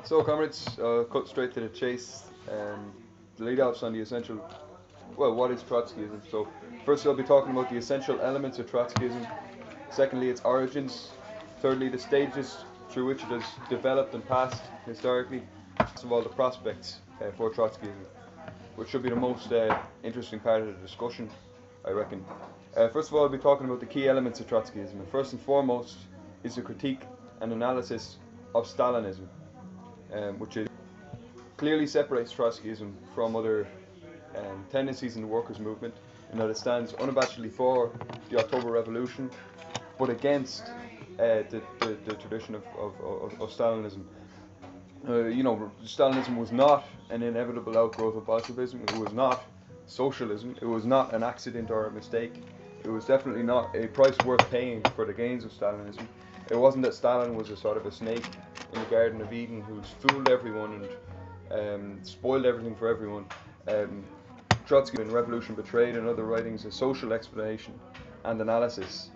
So, comrades, cut straight to the chase. The lead outs on the essential. Well, what is Trotskyism? So, first, I'll be talking about the essential elements of Trotskyism. Secondly, its origins. Thirdly, the stages through which it has developed and passed historically. Last of all, the prospects for Trotskyism, which should be the most interesting part of the discussion, I reckon. First of all, I'll be talking about the key elements of Trotskyism. And first and foremost is the critique and analysis of Stalinism, which clearly separates Trotskyism from other tendencies in the workers' movement, in that it stands unabashedly for the October Revolution, but against the tradition of Stalinism. Stalinism was not an inevitable outgrowth of Bolshevism. It was not socialism. It was not an accident or a mistake. It was definitely not a price worth paying for the gains of Stalinism. It wasn't that Stalin was a sort of a snake in the Garden of Eden who's fooled everyone and spoiled everything for everyone. Trotsky in Revolution Betrayed and other writings a social explanation and analysis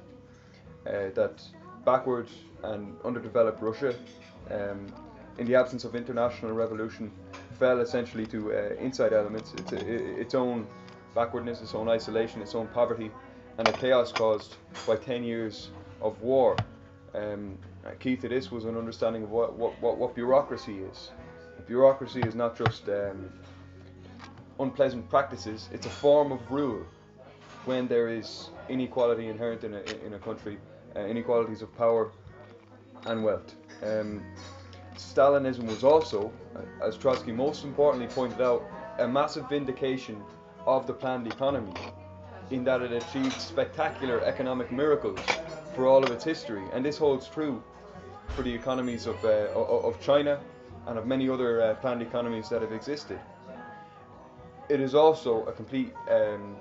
that backward and underdeveloped Russia, in the absence of international revolution, fell essentially to inside elements, its own backwardness, its own isolation, its own poverty, and a chaos caused by 10 years of war. Key to this was an understanding of what bureaucracy is. Bureaucracy is not just unpleasant practices, it's a form of rule when there is inequality inherent in a country, inequalities of power and wealth. Stalinism was also, as Trotsky most importantly pointed out, a massive vindication of the planned economy, in that it achieved spectacular economic miracles for all of its history, and this holds true for the economies of China and of many other planned economies that have existed. It is also a complete, an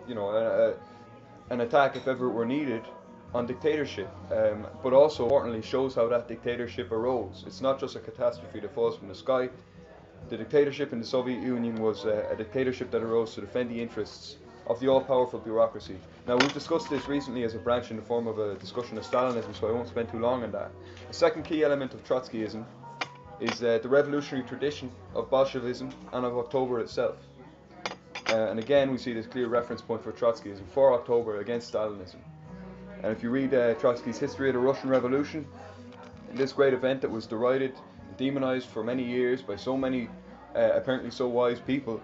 attack, if ever it were needed, on dictatorship, but also importantly shows how that dictatorship arose. It's not just a catastrophe that falls from the sky. The dictatorship in the Soviet Union was a dictatorship that arose to defend the interests of the all-powerful bureaucracy. Now, we've discussed this recently as a branch in the form of a discussion of Stalinism, so I won't spend too long on that. The second key element of Trotskyism is the revolutionary tradition of Bolshevism and of October itself. And again, we see this clear reference point for Trotskyism, for October against Stalinism. And if you read Trotsky's History of the Russian Revolution, this great event that was derided and demonized for many years by so many apparently so wise people,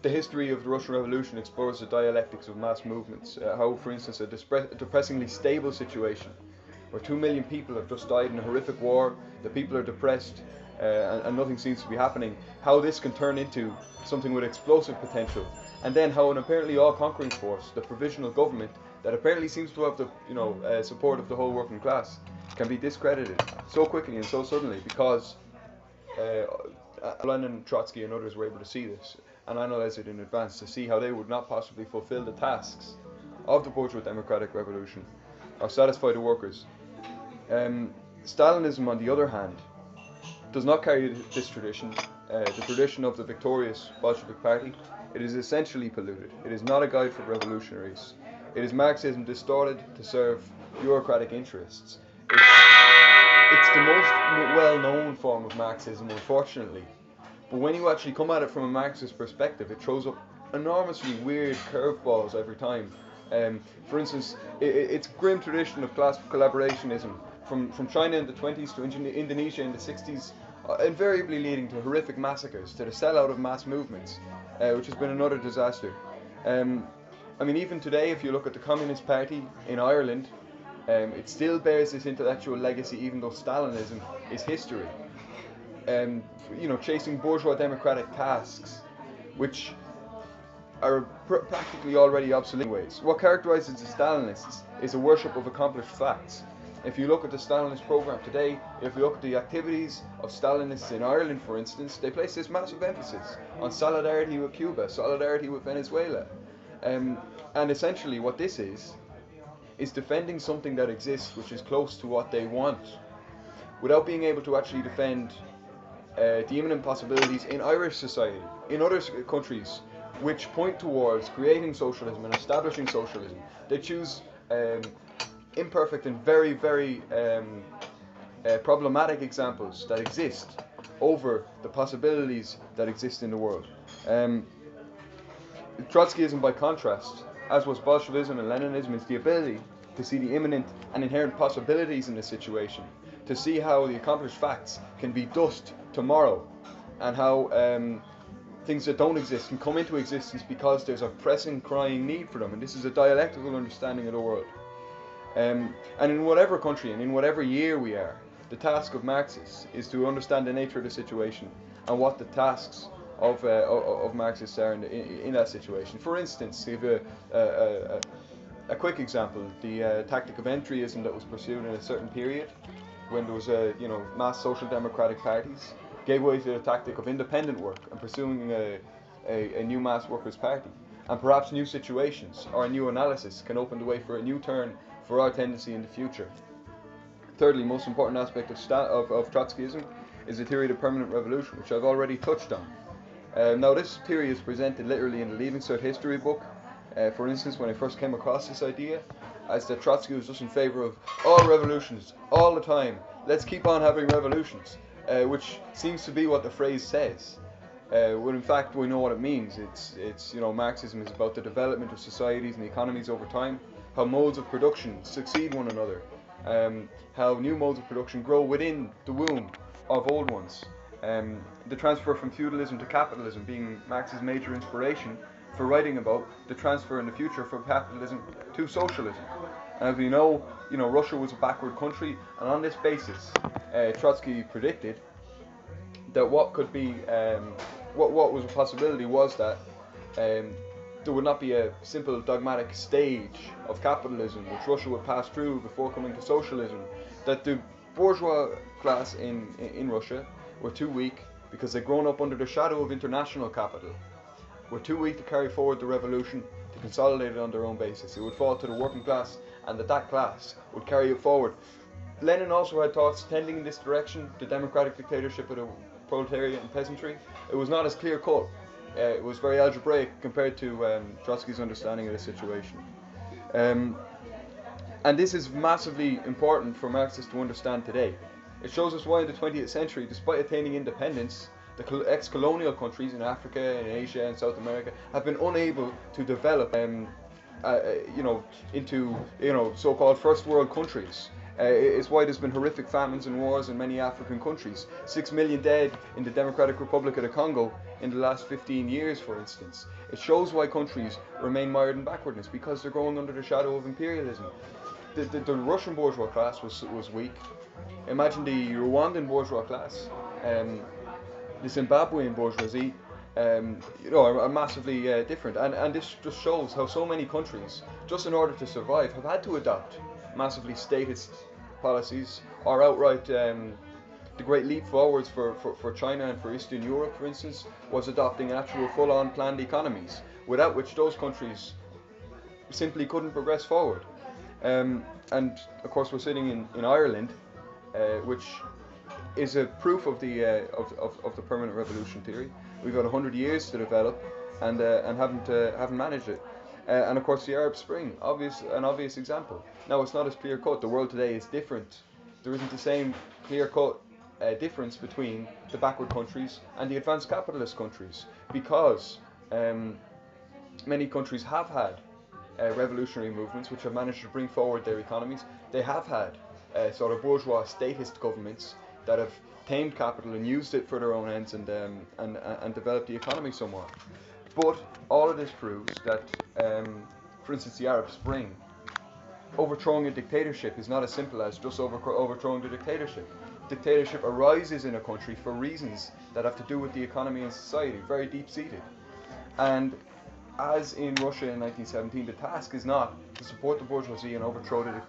the history of the Russian Revolution explores the dialectics of mass movements. How, for instance, a depressingly stable situation where 2 million people have just died in a horrific war, the people are depressed, and nothing seems to be happening, how this can turn into something with explosive potential. And then how an apparently all-conquering force, the provisional government, that apparently seems to have the support of the whole working class, can be discredited so quickly and so suddenly because Lenin, Trotsky and others were able to see this and analyze it in advance to see how they would not possibly fulfill the tasks of the bourgeois democratic revolution or satisfy the workers. Stalinism, on the other hand, does not carry this tradition, the tradition of the victorious Bolshevik party. It is essentially polluted. It is not a guide for revolutionaries. It is Marxism distorted to serve bureaucratic interests. It's the most well-known form of Marxism, unfortunately. But when you actually come at it from a Marxist perspective, it throws up enormously weird curveballs every time. For instance, its grim tradition of class collaborationism from China in the 20s to Indonesia in the 60s, invariably leading to horrific massacres, to the sellout of mass movements, which has been another disaster. Even today, if you look at the Communist Party in Ireland, it still bears this intellectual legacy, even though Stalinism is history. Chasing bourgeois democratic tasks, which are practically already obsolete in ways. What characterizes the Stalinists is a worship of accomplished facts. If you look at the Stalinist program today, if you look at the activities of Stalinists in Ireland, for instance, they place this massive emphasis on solidarity with Cuba, solidarity with Venezuela. And essentially what this is defending something that exists which is close to what they want, without being able to actually defend the imminent possibilities in Irish society, in other countries, which point towards creating socialism and establishing socialism. They choose imperfect and very, very problematic examples that exist over the possibilities that exist in the world. Trotskyism, by contrast, as was Bolshevism and Leninism, is the ability to see the imminent and inherent possibilities in the situation, to see how the accomplished facts can be dust tomorrow, and how things that don't exist can come into existence because there's a pressing, crying need for them. And this is a dialectical understanding of the world. And in whatever country and in whatever year we are, the task of Marxists is to understand the nature of the situation and what the tasks of Marxists are in that situation. For instance, give a quick example: the tactic of entryism that was pursued in a certain period, when there was mass social democratic parties, gave way to the tactic of independent work and pursuing a new mass workers' party. And perhaps new situations or a new analysis can open the way for a new turn for our tendency in the future. Thirdly, most important aspect of Trotskyism is the theory of the permanent revolution, which I've already touched on. Now, this theory is presented literally in the Leaving Cert history book. For instance, when I first came across this idea, as that Trotsky was just in favor of all revolutions, all the time. Let's keep on having revolutions, which seems to be what the phrase says. When in fact we know what it means. It's Marxism is about the development of societies and economies over time, how modes of production succeed one another, how new modes of production grow within the womb of old ones. The transfer from feudalism to capitalism being Marx's major inspiration for writing about the transfer in the future from capitalism to socialism. And as we know, Russia was a backward country, and on this basis, Trotsky predicted that what could be, what was a possibility was that there would not be a simple dogmatic stage of capitalism which Russia would pass through before coming to socialism, that the bourgeois class in Russia were too weak because they'd grown up under the shadow of international capital, were too weak to carry forward the revolution, to consolidate it on their own basis. It would fall to the working class, and that class would carry it forward. Lenin also had thoughts tending in this direction, the democratic dictatorship of the proletariat and peasantry. It was not as clear cut. It was very algebraic compared to Trotsky's understanding of the situation. And this is massively important for Marxists to understand today. It shows us why in the 20th century, despite attaining independence, the ex-colonial countries in Africa and Asia and South America have been unable to develop into so-called first world countries. It's why there's been horrific famines and wars in many African countries. 6 million dead in the Democratic Republic of the Congo in the last 15 years, for instance. It shows why countries remain mired in backwardness, because they're growing under the shadow of imperialism. The Russian bourgeois class was weak. Imagine the Rwandan bourgeois class, the Zimbabwean bourgeoisie, are massively different. And this just shows how so many countries, just in order to survive, have had to adopt massively statist policies, or outright the great leap forwards for China and for Eastern Europe, for instance, was adopting actual full-on planned economies, without which those countries simply couldn't progress forward. And of course we're sitting in Ireland, which is a proof of the permanent revolution theory. We've had 100 years to develop, and haven't managed it. And of course the Arab Spring, an obvious example. Now it's not as clear cut. The world today is different. There isn't the same clear cut difference between the backward countries and the advanced capitalist countries, because many countries have had revolutionary movements which have managed to bring forward their economies. They have had sort of bourgeois statist governments that have tamed capital and used it for their own ends and developed the economy somewhat. But all of this proves that, for instance, the Arab Spring, overthrowing a dictatorship is not as simple as just overthrowing the dictatorship. Dictatorship arises in a country for reasons that have to do with the economy and society, very deep-seated. And as in Russia in 1917, the task is not to support the bourgeoisie and overthrow the